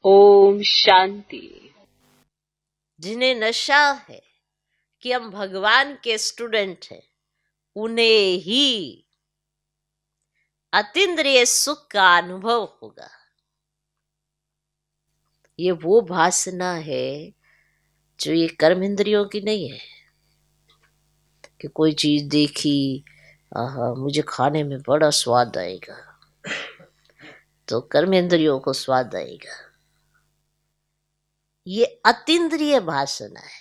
ओम शांति। जिन्हें नशा है कि हम भगवान के स्टूडेंट हैं, उन्हें ही अतीन्द्रिय सुख का अनुभव होगा। ये वो वासना है जो ये कर्म इंद्रियों की नहीं है कि कोई चीज देखी, आहा मुझे खाने में बड़ा स्वाद आएगा, तो कर्म इंद्रियों को स्वाद आएगा। ये अतीन्द्रिय वासना है।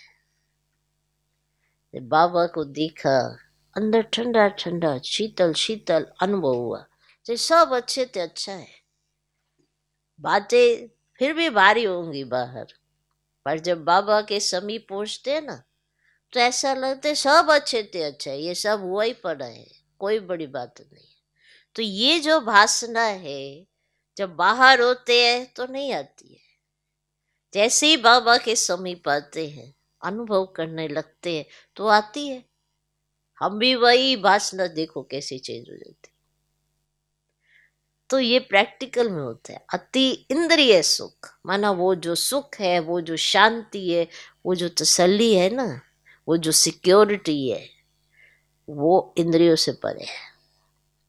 बाबा को देखा, अंदर ठंडा ठंडा शीतल शीतल अनुभव हुआ, जो सब अच्छे थे, अच्छा है। बातें फिर भी भारी होंगी बाहर, पर जब बाबा के समीप पहुंचते हैं ना, तो ऐसा लगता है सब अच्छे थे, अच्छा है, ये सब हुआ ही पड़ा है, कोई बड़ी बात नहीं। तो ये जो वासना है, जब बाहर होते हैं तो नहीं आती है, जैसे ही बाबा के समीप आते हैं, अनुभव करने लगते हैं, तो आती है। हम भी वही वासना देखो कैसे चेंज हो जाती। तो ये प्रैक्टिकल में होता है। अति इंद्रिय सुख माना वो जो सुख है, वो जो शांति है, वो जो तसल्ली है ना, वो जो सिक्योरिटी है, वो इंद्रियों से परे है।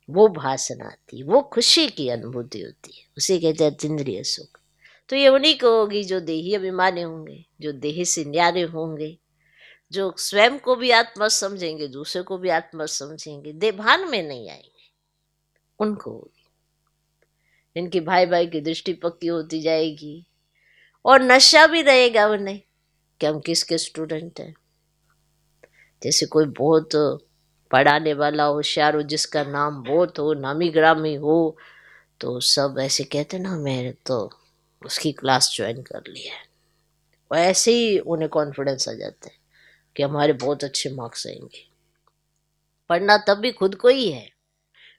वो भासना आती है, वो खुशी की अनुभूति होती है, उसे कहते हैं अतीन्द्रिय सुख। तो ये उन्हीं को होगी जो देही अभिमानी होंगे, जो देही से न्यारे होंगे, जो स्वयं को भी आत्मा समझेंगे, दूसरे को भी आत्मा समझेंगे, देभान में नहीं आएंगे, उनको होगी। इनकी भाई भाई की दृष्टि पक्की होती जाएगी, और नशा भी रहेगा उन्हें कि हम किसके स्टूडेंट हैं। जैसे कोई बहुत पढ़ाने वाला होशियार हो, जिसका नाम बहुत हो, नामी ग्रामी हो, तो सब ऐसे कहते ना, मैंने तो उसकी क्लास ज्वाइन कर लिया है। और ऐसे ही उन्हें कॉन्फिडेंस आ जाता है कि हमारे बहुत अच्छे मार्क्स आएंगे। पढ़ना तब भी खुद को ही है,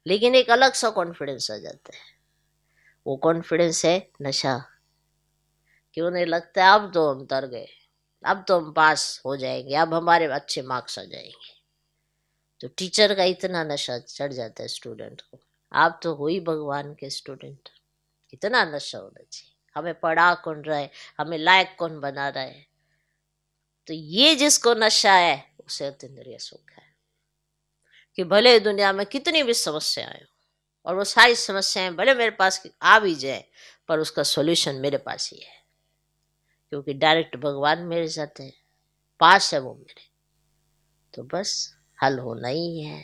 लेकिन एक अलग सा कॉन्फिडेंस आ जाता है। वो कॉन्फिडेंस है नशा, कि उन्हें लगता है अब तो हम तर गए, अब तो हम पास हो जाएंगे, अब हमारे अच्छे मार्क्स आ जाएंगे। तो टीचर का इतना नशा चढ़ जाता है स्टूडेंट को, आप तो हो ही भगवान के स्टूडेंट। इतना नशा होना चाहिए, हमें पढ़ा कौन रहा है, हमें लायक कौन बना रहा है। तो ये जिसको नशा है, उसे अतीन्द्रिय सुख है कि भले दुनिया में कितनी भी समस्याएं हो, और वो सारी समस्याएं भले मेरे पास आ भी जाए, पर उसका सॉल्यूशन मेरे पास ही है, क्योंकि डायरेक्ट भगवान मेरे साथ है, पास है वो मेरे। तो बस हल होना ही है,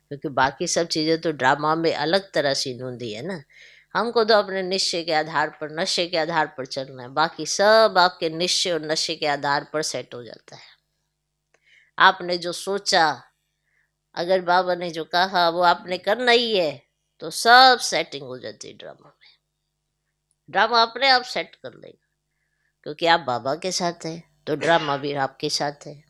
क्योंकि बाकी सब चीजें तो ड्रामा में अलग तरह से नूंदी है ना। हमको तो अपने निश्चय के आधार पर, नशे के आधार पर चलना है, बाकी सब आपके निश्चय और नशे के आधार पर सेट हो जाता है। आपने जो सोचा, अगर बाबा ने जो कहा वो आपने करना ही है, तो सब सेटिंग हो जाती है ड्रामा में। ड्रामा अपने आप सेट कर लेगा, क्योंकि आप बाबा के साथ हैं, तो ड्रामा भी आपके साथ है।